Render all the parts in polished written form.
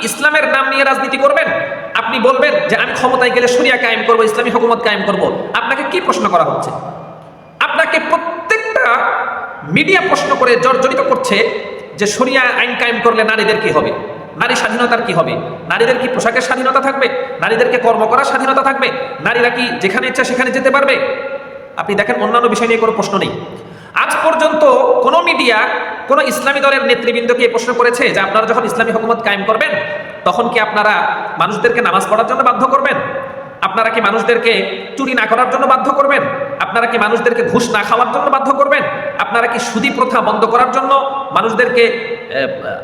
ইসলামের নাম নিয়ে রাজনীতি করবেন, আপনি বলবেন যে আমি ক্ষমতায় গেলে শরিয়া কায়েম করব, ইসলামী হুকুমত কায়েম করব। আপনাকে কি প্রশ্ন করা হচ্ছে? আপনাকে প্রত্যেকটা মিডিয়া প্রশ্ন করে জর্জরিত করছে যে শরিয়া আইন কায়েম করলে নারীদের কি হবে, নারী স্বাধীনতার কি হবে, নারীদের কি পোশাকের স্বাধীনতা থাকবে, নারীদেরকে কর্ম করার স্বাধীনতা থাকবে, নারীরা কি যেখানে ইচ্ছা সেখানে যেতে পারবে। আপনি দেখেন অন্যান্য বিষয় নিয়ে কোনো প্রশ্ন নেই। আজ পর্যন্ত কোনো মিডিয়া কোনো ইসলামী দলের নেতৃবৃন্দকে প্রশ্ন করেছে যে আপনারা যখন ইসলামী হুকুমত কায়েম করবেন তখন কি আপনারা মানুষদেরকে নামাজ পড়ার জন্য বাধ্য করবেন, আপনারা কি মানুষদেরকে চুরি না করার জন্য বাধ্য করবেন, আপনারা কি মানুষদেরকে ঘুষ না খাওয়ার জন্য বাধ্য করবেন, আপনারা কি সুদী প্রথা বন্ধ করার জন্য মানুষদেরকে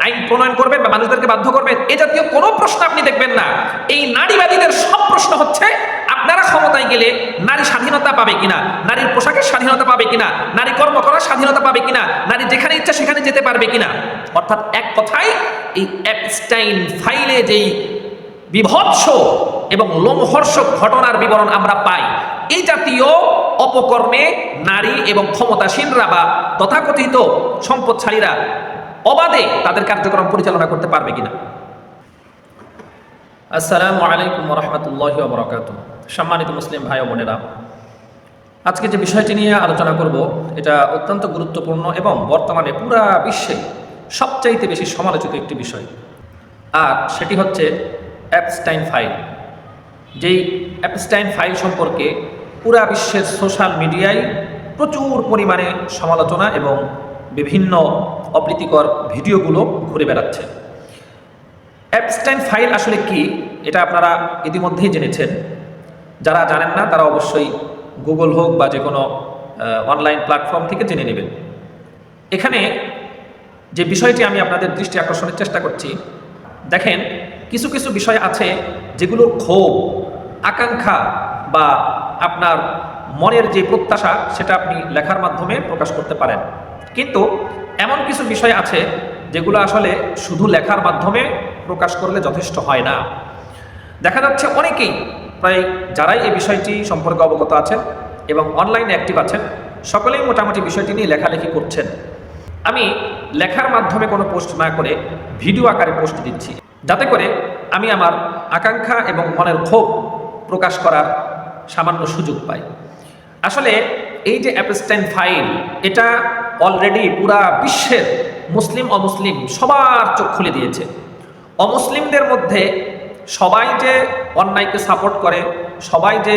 আইন প্রণয়ন করবেন বা মানুষদেরকে বাধ্য করবেন? এ জাতীয় কোনো প্রশ্ন আপনি দেখবেন না। এই নারীবাদীদের সব প্রশ্ন হচ্ছে আপনারা ক্ষমতায় গেলে নারী স্বাধীনতা পাবে কিনা, নারীর পোশাকের স্বাধীনতা পাবে কিনা, নারী কর্ম করার স্বাধীনতা পাবে কিনা, নারী যেখানে ইচ্ছা সেখানে যেতে পারবে কিনা। অর্থাৎ এক কথায় এই এপস্টাইন ফাইলে যেই বিভৎস এবং লোমহর্ষক ঘটনার বিবরণ আমরা পাই, এই জাতীয় অপকর্মে নারী এবং ক্ষমতাসীনরা বা তথাকথিত সম্পদশালীরা অবাধে তাদের কার্যক্রম পরিচালনা করতে পারবে কিনা। আসসালামু আলাইকুম ওয়া রাহমাতুল্লাহি ওয়া বারাকাতুহু। সম্মানিত মুসলিম ভাই ও বোনেরা, আজকে যে বিষয়টি নিয়ে আলোচনা করব এটা অত্যন্ত গুরুত্বপূর্ণ এবং বর্তমানে পুরা বিশ্বে সবচাইতে বেশি সমালোচিত একটি বিষয়, আর সেটি হচ্ছে এপস্টাইন ফাইল। যেই এপস্টাইন ফাইল সম্পর্কে পুরা বিশ্বের সোশ্যাল মিডিয়ায় প্রচুর পরিমাণে সমালোচনা এবং বিভিন্ন অপ্রীতিকর ভিডিওগুলো ঘুরে বেড়াচ্ছে। এপস্টাইন ফাইল আসলে কি এটা আপনারা ইতিমধ্যেই জেনেছেন। যারা জানেন না তারা অবশ্যই গুগল হোক বা যে কোনো অনলাইন প্ল্যাটফর্ম থেকে জেনে নেবেন। এখানে যে বিষয়টি আমি আপনাদের দৃষ্টি আকর্ষণের চেষ্টা করছি, দেখেন কিছু কিছু বিষয় আছে যেগুলোর ক্ষোভ, আকাঙ্ক্ষা বা আপনার মনের যে প্রত্যাশা সেটা আপনি লেখার মাধ্যমে প্রকাশ করতে পারেন, কিন্তু এমন কিছু বিষয় আছে যেগুলো আসলে শুধু লেখার মাধ্যমে প্রকাশ করলে যথেষ্ট হয় না। দেখা যাচ্ছে অনেকেই, প্রায় যারাই এই বিষয়টি সম্পর্কে অবগত আছেন এবং অনলাইনে অ্যাক্টিভ আছেন, সকলেই মোটামুটি বিষয়টি নিয়ে লেখালেখি করছেন। আমি লেখার মাধ্যমে কোনো পোস্ট না করে ভিডিও আকারে পোস্ট দিচ্ছি, যাতে করে আমি আমার আকাঙ্ক্ষা এবং মনের ক্ষোভ প্রকাশ করার সামান্য সুযোগ পাই। আসলে এই যে এপস্টাইন ফাইল, এটা অলরেডি পুরা বিশ্বের মুসলিম অমুসলিম সবার চোখ খুলে দিয়েছে। অমুসলিমদের মধ্যে সবাই যে অন্যায়কে সাপোর্ট করে, সবাই যে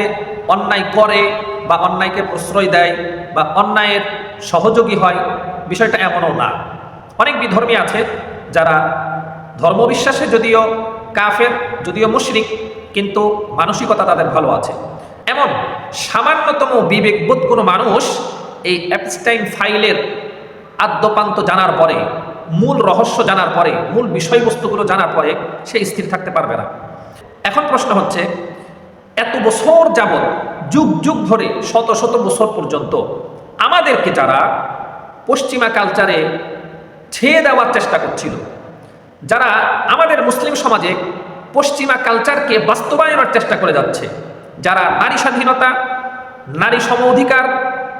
অন্যায় করে বা অন্যায়কে প্রশ্রয় দেয় বা অন্যায়ের সহযোগী হয়, বিষয়টা এমনও না। অনেক বিধর্মী আছে যারা ধর্মবিশ্বাসে যদিও কাফের, যদিও মুশরিক, কিন্তু মানসিকতা তাদের ভালো আছে। এমন সামান্যতম বিবেকবোধ কোনো মানুষ এই এপস্টাইন ফাইলের আদ্যপান্ত জানার পরে, মূল রহস্য জানার পরে, মূল বিষয়বস্তুগুলো জানার পরে সে স্থির থাকতে পারবে না। এখন প্রশ্ন হচ্ছে, এত বছর যাবৎ, যুগ যুগ ধরে, শত শত বছর পর্যন্ত আমাদেরকে যারা পশ্চিমা কালচারে ছেয়ে দেওয়ার চেষ্টা করছিল, যারা আমাদের মুসলিম সমাজে পশ্চিমা কালচারকে বাস্তবায়নের চেষ্টা করে যাচ্ছে, যারা নারী স্বাধীনতা, নারী সম অধিকার,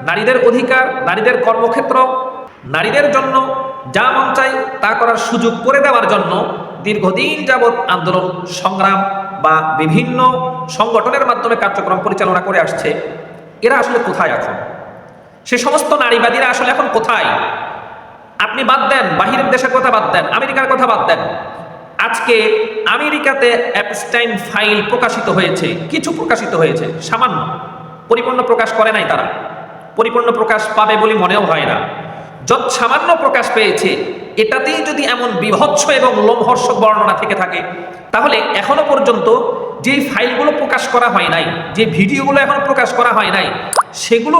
নারীদের অধিকার, নারীদের কর্মক্ষেত্র, নারীদের জন্য যা মন চায় তা করার সুযোগ করে দেওয়ার জন্য দীর্ঘদিন যাবৎ আন্দোলন সংগ্রাম বা বিভিন্ন সংগঠনের মাধ্যমে কার্যক্রম পরিচালনা করে আসছে, এরা আসলে কোথায় এখন? সে সমস্ত নারীবাদীরা আসলে এখন কোথায়? আপনি বাদ দেন বাহিরের দেশের কথা, বাদ দেন আমেরিকার কথা, বাদ দেন। আজকে আমেরিকাতে এপস্টাইন ফাইল প্রকাশিত হয়েছে, কিছু প্রকাশিত হয়েছে, সামান্য, পরিপূর্ণ প্রকাশ করে নাই তারা, পরিপূর্ণ প্রকাশ পাবে বলে মনেও হয় না। যত সামান্য প্রকাশ পেয়েছে, এটাতেই যদি এমন বিভৎস এবং লোমহর্ষক বর্ণনা থেকে থাকে, তাহলে এখনো পর্যন্ত যে ফাইলগুলো প্রকাশ করা হয় নাই, যে ভিডিওগুলো এখনো প্রকাশ করা হয় নাই, সেগুলো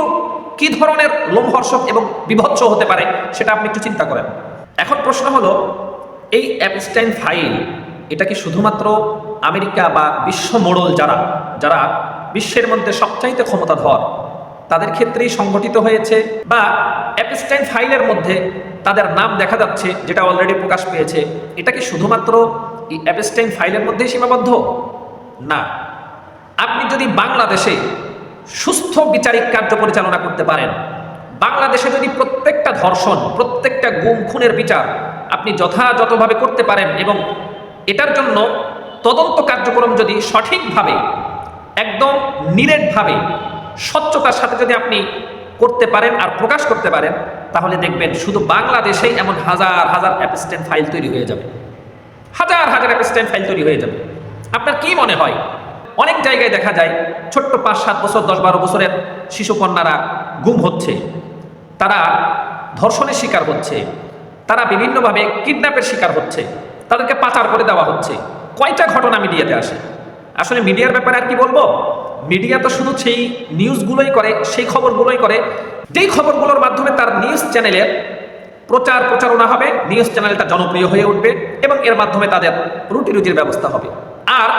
কি ধরনের লোমহর্ষক এবং বিভৎস হতে পারে সেটা আপনি একটু চিন্তা করেন। এখন প্রশ্ন হলো, এই এপস্টাইন ফাইল এটা কি শুধুমাত্র আমেরিকা বা বিশ্ব মোড়ল যারা যারা বিশ্বের মধ্যে সবচাইতে ক্ষমতাধর তাদের ক্ষেত্রেই সংগঠিত হয়েছে, বা এপস্টাইন ফাইলের মধ্যে তাদের নাম দেখা যাচ্ছে যেটা অলরেডি প্রকাশ পেয়েছে, এটা কি শুধুমাত্র এই এপস্টাইন ফাইলের মধ্যেই সীমাবদ্ধ? না। আপনি যদি বাংলাদেশে সুস্থ বিচারিক কার্য পরিচালনা করতে পারেন, বাংলাদেশে যদি প্রত্যেকটা ধর্ষণ, প্রত্যেকটা গুম খুনের বিচার আপনি যথাযথভাবে করতে পারেন এবং এটার জন্য তদন্ত কার্যক্রম যদি সঠিকভাবে, একদম নিরেটভাবে, স্বচ্ছতার সাথে যদি আপনি করতে পারেন আর প্রকাশ করতে পারেন, তাহলে দেখবেন শুধু বাংলাদেশেই এমন হাজার হাজার অ্যাপস্টেন্ট ফাইল তৈরি হয়ে যাবে, হাজার হাজার অ্যাপস্টেন্ট ফাইল তৈরি হয়ে যাবে। আপনার কি মনে হয়, অনেক জায়গায় দেখা যায় ছোট্ট 5-7 বছর 10-12 বছরের শিশু কন্যারা গুম হচ্ছে, তারা ধর্ষণের শিকার হচ্ছে, তারা বিভিন্নভাবে কিডন্যাপের শিকার হচ্ছে, তাদেরকে পাচার করে দেওয়া হচ্ছে। কয়টা ঘটনা মিডিয়াতে আসে? আসলে মিডিয়ার ব্যাপারে আর কি বলবো, মিডিয়া তো শুধু সেই নিউজগুলোই করে, সেই খবরগুলোই করে যেই খবরগুলোর মাধ্যমে তার নিউজ চ্যানেলের প্রচারণা হবে, নিউজ চ্যানেলটা জনপ্রিয় হয়ে উঠবে এবং এর মাধ্যমে তাদের রুটি রুজির ব্যবস্থা হবে। আর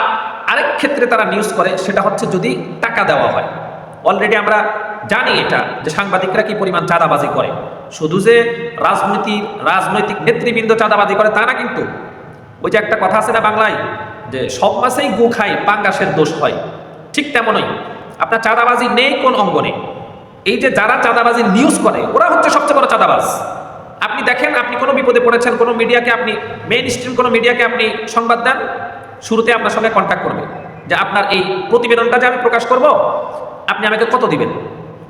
আরেক ক্ষেত্রে তারা নিউজ করে, সেটা হচ্ছে যদি টাকা দেওয়া হয়। অলরেডি জানি এটা, যে সাংবাদিকরা কি পরিমাণ চাঁদাবাজি করে। শুধু যে রাজনৈতিক নেতৃবৃন্দ চাঁদাবাজি করে তা না, কিন্তু ওই যে একটা কথা আছে না বাংলায়, যে সব মাছেই গু খায়, পাঙ্গাসের দোষ হয়। ঠিক তেমনই আপনার চাঁদাবাজি নেই কোন অঙ্গনে। এই যে যারা চাঁদাবাজি নিউজ করে, ওরা হচ্ছে সবচেয়ে বড় চাঁদাবাজ। আপনি দেখেন, আপনি কোনো বিপদে পড়েছেন, কোনো মিডিয়াকে আপনি, মেইন স্ট্রিম কোনো মিডিয়াকে আপনি সংবাদ দেন, শুরুতে আপনার সঙ্গে কন্ট্যাক্ট করবে যে আপনার এই প্রতিবেদনটা যে আমি প্রকাশ করব, আপনি আমাকে কত দিবেন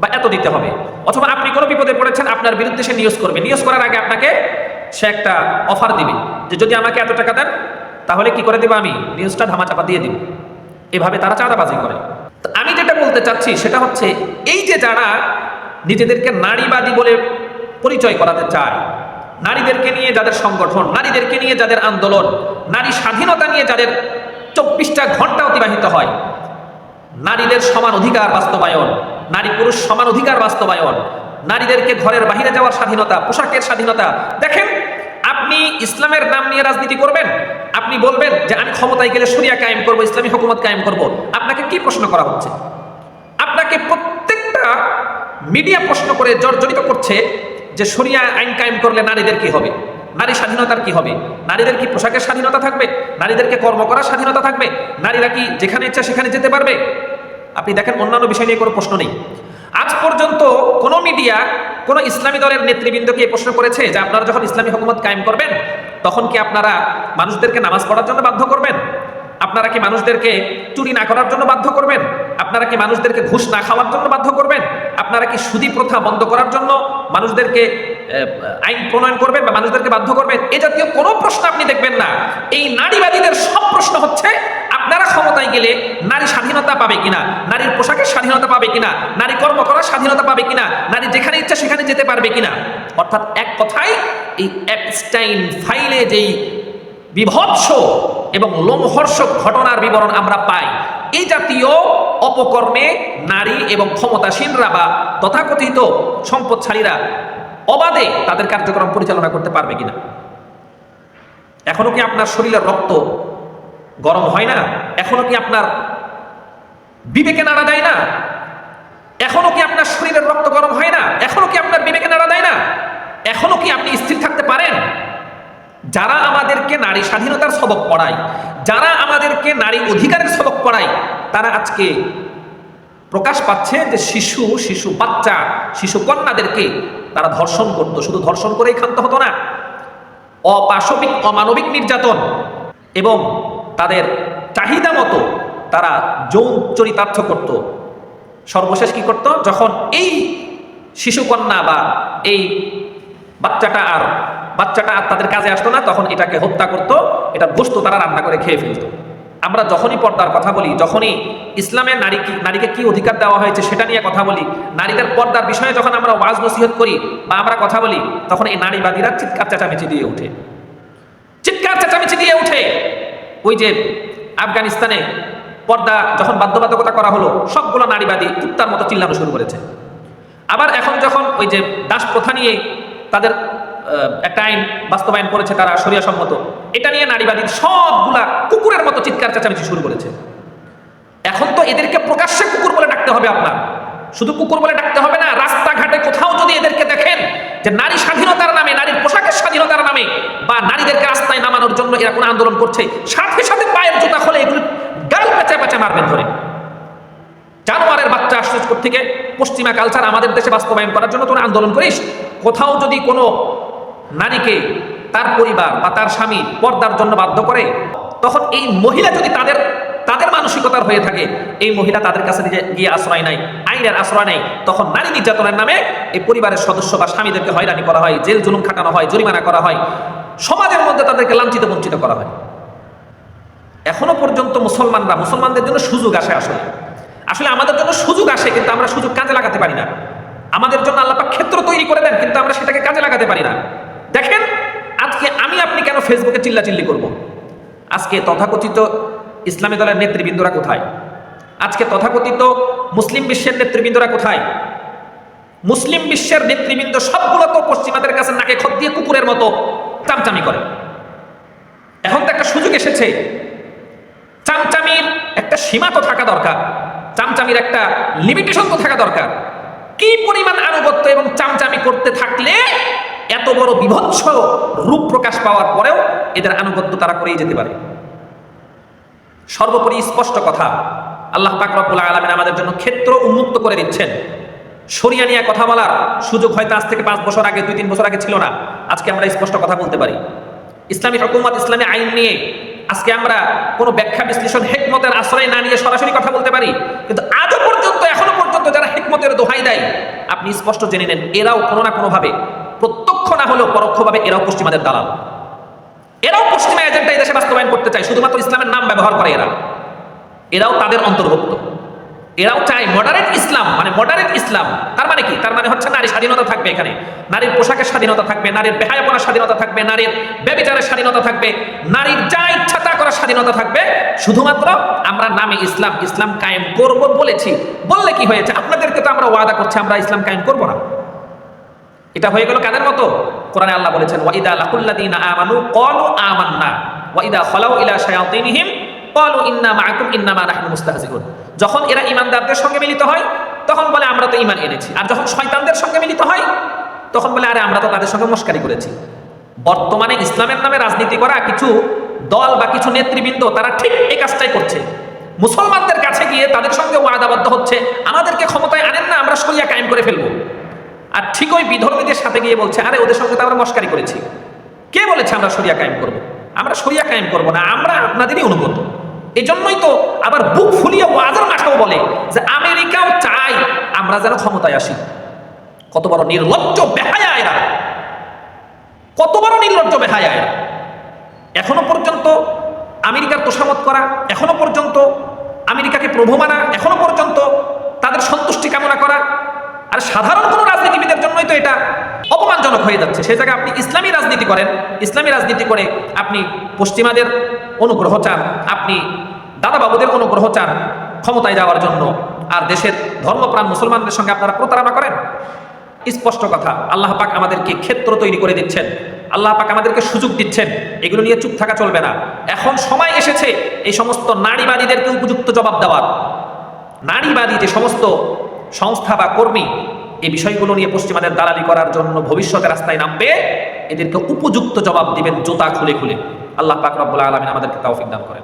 বা এত দিতে হবে। অথবা আপনি কোনো বিপদে পড়েছেন, আপনার বিরুদ্ধে সে নিউজ করবে, নিউজ করার আগে আপনাকে সে একটা অফার দিবে যে যদি আমাকে এত টাকা দেন তাহলে কি করে দেবো, আমি নিউজটা ধামাচাপা দিয়ে দিব। এভাবে তারা চাঁদাবাজি করে। তো আমি যেটা বলতে চাচ্ছি সেটা হচ্ছে, এই যে যারা নিজেদেরকে নারীবাদী বলে পরিচয় করাতে চায়, নারীদেরকে নিয়ে যাদের সংগঠন, নারীদেরকে নিয়ে যাদের আন্দোলন, নারী স্বাধীনতা নিয়ে যাদের 24টা ঘন্টা অতিবাহিত হয়, নারীদের সমান অধিকার বাস্তবায়ন, নারী পুরুষ সমান অধিকার বাস্তবায়ন, নারীদেরকে ঘরের বাহিরে যাওয়ার স্বাধীনতা, পোশাকের স্বাধীনতা। দেখেন, আপনি ইসলামের নাম নিয়ে রাজনীতি করবেন, আপনি বলবেন যে আমি ক্ষমতায় গেলে শরিয়া কায়েম করব, ইসলামী হুকুমত কায়েম করব। আপনাকে কি প্রশ্ন করা হচ্ছে? আপনাকে প্রত্যেকটা মিডিয়া প্রশ্ন করে জর্জরিত করছে যে শরিয়া আইন কায়েম করলে নারীদের কি হবে, নারী স্বাধীনতার কি হবে, নারীদের কি পোশাকের স্বাধীনতা থাকবে, নারীদেরকে কর্ম করার স্বাধীনতা থাকবে, নারীরা কি যেখানে ইচ্ছা সেখানে যেতে পারবে। আপনি দেখেন, অন্যান্য বিষয় নিয়ে কোনো প্রশ্ন নেই। আজ পর্যন্ত কোনো মিডিয়া কোনো ইসলামী দলের নেতৃবৃন্দকে এই প্রশ্ন করেছে যে আপনারা যখন ইসলামী হুকুমত কায়েম করবেন, তখন কি আপনারা মানুষদেরকে নামাজ পড়ার জন্য বাধ্য করবেন? আপনারা কি মানুষদেরকে চুরি না করার জন্য বাধ্য করবেন? আপনারা কি মানুষদেরকে ঘুষ না খাওয়ার জন্য বাধ্য করবেন? আপনারা কি সুদী প্রথা বন্ধ করার জন্য মানুষদেরকে আইন প্রণয়ন করবেন বা মানুষদেরকে বাধ্য করবেন? এ জাতীয় কোনো প্রশ্ন আপনি দেখবেন না। এই নারীবাদীদের সব প্রশ্ন হচ্ছে আপনারা ক্ষমতায় গেলে নারী স্বাধীনতা পাবে কিনা, নারীর পোশাকের স্বাধীনতা পাবে কিনা, নারী কর্ম করার স্বাধীনতা পাবে কিনা, নারী যেখানে ইচ্ছা সেখানে যেতে পারবে কিনা। অর্থাৎ এক কথায়, এই এপস্টাইন ফাইলে যেই বিভৎস এবং লোমহর্ষক ঘটনার বিবরণ আমরা পাই, এই জাতীয় অপকর্মে নারী এবং ক্ষমতাসীনরা বা তথাকথিত সম্পদশালীরা অবাধে তাদের কার্যক্রম পরিচালনা করতে পারবে কিনা। এখনো কি আপনার শরীরের রক্ত গরম হয় না? এখনো কি আপনার বিবেকে নাড়া দেয় না? এখনো কি আপনার শরীরের রক্ত গরম হয় না? এখনো কি আপনার বিবেকে নাড়া দেয় না? এখনো কি আপনি স্থির থাকতে পারেন? যারা আমাদেরকে নারী স্বাধীনতার সবক পড়ায়, যারা আমাদেরকে নারী অধিকারের সবক পড়ায়, তারা আজকে প্রকাশ পাচ্ছে যে শিশু বাচ্চা, শিশু কন্যাদেরকে তারা ধর্ষণ করতো। শুধু ধর্ষণ করেই ক্ষান্ত হতো না, অপাশবিক অমানবিক নির্যাতন এবং তাদের চাহিদা মতো তারা যৌন চরিতার্থ করত। সর্বশেষ কি করত? যখন এই শিশুকন্যা বা এই বাচ্চাটা আর তাদের কাজে আসতো না, তখন এটাকে হত্যা করত, এটা গোশত তারা রান্না করে খেয়ে ফেলত। আমরা যখনই পর্দার কথা বলি, যখনই ইসলামের নারীকে কি অধিকার দেওয়া হয়েছে সেটা নিয়ে কথা বলি, নারীদের পর্দার বিষয়ে যখন আমরা ওয়াজ নসিহত করি বা আমরা কথা বলি, তখন এই নারীবাদীরা চিৎকার চেঁচামেচি দিয়ে উঠে। ওই যে আফগানিস্তানে পর্দা যখন বাধ্যবাধকতা করা হলো, সবগুলো নারীবাদী কুত্তার মতো চিল্লানো শুরু করেছে। আবার এখন যখন ওই যে দাস প্রথা নিয়ে তাদের একটা আইন বাস্তবায়ন করেছে তারা শরিয়া সম্মত, এটা নিয়ে নারীবাদীর সবগুলা কুকুরের মতো চিৎকার চেঁচামেচি শুরু করেছে। এখন তো এদেরকে প্রকাশ্যে কুকুর বলে ডাকতে হবে। আপনার শুধু কুকুর বলে ডাকতে হবে না, রাস্তাঘাটে কোথাও যদি এদেরকে দেখেন যে নারী স্বাধীনতার নামে, নারীর পোশাকের স্বাধীনতার নামে বা নারীদেরকে রাস্তায় নামানোর জন্য এরা কোনো আন্দোলন করছে, সাথে সাথে পায়ের জুতা খোলে এগুলো গাল পেঁচে পেঁচে মারবেন ধরে। জানোয়ারের বাচ্চা আসছে থেকে পশ্চিমা কালচার আমাদের দেশে বাস্তবায়ন করার জন্য তোরা আন্দোলন করিস। কোথাও যদি কোনো নারীকে তার পরিবার বা তার স্বামী পর্দার জন্য বাধ্য করে, তখন এই মহিলা যদি তাদের মানসিকতার হয়ে থাকে, এই মহিলা তাদের কাছে গিয়ে আশ্রয় নাই, আইনের আশ্রয় নেই, তখন নারী নির্যাতনের নামে এই পরিবারের সদস্য বা স্বামীদেরকে হয়রানি করা হয়, জেল জুলুম খাটানো হয়, জরিমানা করা হয়, সমাজের মধ্যে তাদেরকে লাঞ্ছিত বঞ্চিত করা হয়। এখনো পর্যন্ত মুসলমানদের জন্য সুযোগ আসে, আসলে আমাদের জন্য সুযোগ আসে, কিন্তু আমরা সুযোগ কাজে লাগাতে পারি না। আমাদের জন্য আল্লাহ পাক ক্ষেত্র তৈরি করে দেন, কিন্তু আমরা সেটাকে কাজে লাগাতে পারি না। দেখেন, আজকে আপনি কেন ফেসবুকে চিল্লাচিল্লি করব? আজকে তথাকথিত ইসলামী দলের নেতৃবৃন্দরা কোথায়? আজকে তথাকথিত মুসলিম বিশ্বের নেতৃবৃন্দরা কোথায়? মুসলিম বিশ্বের নেতৃবৃন্দ সবগুলো তো পশ্চিমাদের কাছে নাকে খত দিয়ে কুকুরের মতো চামচামি করে। এখন তো একটা সুযোগ এসেছে, চামচামির একটা সীমা তো থাকা দরকার, চামচামির একটা লিমিটেশন তো থাকা দরকার। কি পরিমাণ আনুগত্য এবং চামচামি করতে থাকলে এত বড় বিভৎস রূপ প্রকাশ পাওয়ার পরেও এদের আনুগত্য তারা করেই যেতে পারে। সর্বোপরি স্পষ্ট কথা, আল্লাহ পাক রব্বুল আলামিন আমাদের জন্য ক্ষেত্র উন্মুক্ত করে দিচ্ছেন। শরিয়া নিয়ে কথা বলার সুযোগ হয়তো আজ থেকে 5 বছর আগে, 2-3 বছর আগে ছিল না। আজকে আমরা স্পষ্ট কথা বলতে পারি। ইসলামী হুকুমত, ইসলামী আইন নিয়ে আজকে আমরা কোনো ব্যাখ্যা বিশ্লেষণ হিকমতের আশ্রয় না নিয়ে সরাসরি কথা বলতে পারি। কিন্তু আজও পর্যন্ত, এখনো পর্যন্ত যারা হিকমতের দোহাই দেয়, আপনি স্পষ্ট জেনে নেন, এরাও কোনো না কোনোভাবে, প্রত্যক্ষ না হলেও পরোক্ষভাবে, এরাও পশ্চিমাদের দালাল। এরাও পশ্চিমা এজেন্ডা এই দেশে বাস্তবায়ন করতে চায়, শুধুমাত্র ইসলামের নাম ব্যবহার করে এরাও তাদের অন্তর্ভুক্ত। এরাও চায় মডারেট ইসলাম, মানে মডারেট ইসলাম তার মানে কি? তার মানে হচ্ছে নারী স্বাধীনতা থাকবে, এখানে নারীর পোশাকের স্বাধীনতা থাকবে, নারীর বেহায়াপনার স্বাধীনতা থাকবে, নারীর ব্যভিচারের স্বাধীনতা থাকবে, নারীর যা ইচ্ছা তা করার স্বাধীনতা থাকবে। শুধুমাত্র আমরা নামে ইসলাম কায়েম করব বলেছি, বললে কি হয়েছে? আপনাদেরকে তো আমরা ওয়াদা করছি আমরা ইসলাম কায়েম করব না। এটা হয়ে গেল কাদের মতো? কোরআনে আল্লাহ বলেছেন, ওয়াইদা লাকুল্লাযীনা আমানু ক্বালু আমান্না ওয়াইদা খালাউ ইলা শায়াতিনহিম ক্বালু ইন্না মাআকুম ইন্নামা নাহনু মুস্তাহজিউন। যখন এরা ঈমানদারদের সঙ্গে মিলিত হয় তখন বলে আমরা তো ঈমান এনেছি, আর যখন শয়তানদের সঙ্গে মিলিত হয় তখন বলে আরে আমরা তো তাদের সঙ্গে মশকারি করেছি। বর্তমানে ইসলামের নামে রাজনীতি করা কিছু দল বা কিছু নেতৃবৃন্দ তারা ঠিক এই কাজটাই করছে। মুসলমানদের কাছে গিয়ে তাদের সঙ্গে ওয়াদাবদ্ধ হচ্ছে, আমাদেরকে ক্ষমতায় আনেন না, আমরা শরিয়া কায়েম করে ফেলবো। আর ঠিক ওই বিধর্মীদের সাথে গিয়ে বলছে, আরে ওদের সঙ্গে তো আমরা মশকারি করেছি। কে বলেছে আমরা শরিয়া কায়েম করব? আমরা শরিয়া কায়েম করব না, আমরা আপনাদেরই অনুগত। এই জন্যই তো আবার বুক ফুলিয়ে ওয়াজের মাঠেও বলে যে আমেরিকাও চায় আমরা যেন ক্ষমতায় আসি। কত বড় নির্লজ্জ বেহায়া এরা, কত বড় নির্লজ্জ বেহায়া এরা! এখনো পর্যন্ত আমেরিকার তোষামত করা, এখনো পর্যন্ত আমেরিকাকে প্রভু মানা, এখনো পর্যন্ত তাদের সন্তুষ্টি কামনা করা। আর সাধারণ কোনো রাজনীতিবিদের জন্যই তো এটা অপমানজনক হয়ে যাচ্ছে। সেই জায়গায় আপনি ইসলামী রাজনীতি করেন, ইসলামী রাজনীতি করে আপনি পশ্চিমাদের অনুগ্রহ চান, আপনি দাদাবাবুদের অনুগ্রহ চান ক্ষমতায় যাওয়ার জন্য, আর দেশের ধর্মপ্রাণ মুসলমানদের সঙ্গে আপনারা প্রতারণা করেন। স্পষ্ট কথা, আল্লাহ পাক আমাদেরকে ক্ষেত্র তৈরি করে দিচ্ছেন, আল্লাহ পাক আমাদেরকে সুযোগ দিচ্ছেন। এগুলো নিয়ে চুপ থাকা চলবে না। এখন সময় এসেছে এই সমস্ত নারীবাদীদেরকে উপযুক্ত জবাব দেওয়ার। নারীবাদী যে সমস্ত সংস্থা বা কর্মী এই বিষয়গুলো নিয়ে পশ্চিমাদের দালালি করার জন্য ভবিষ্যতের রাস্তায় নামবে, এদেরকে উপযুক্ত জবাব দিবেন জুতা খুলে খুলে। আল্লাহ পাক রব্বুল আলামিন আমাদেরকে তৌফিক দান করেন।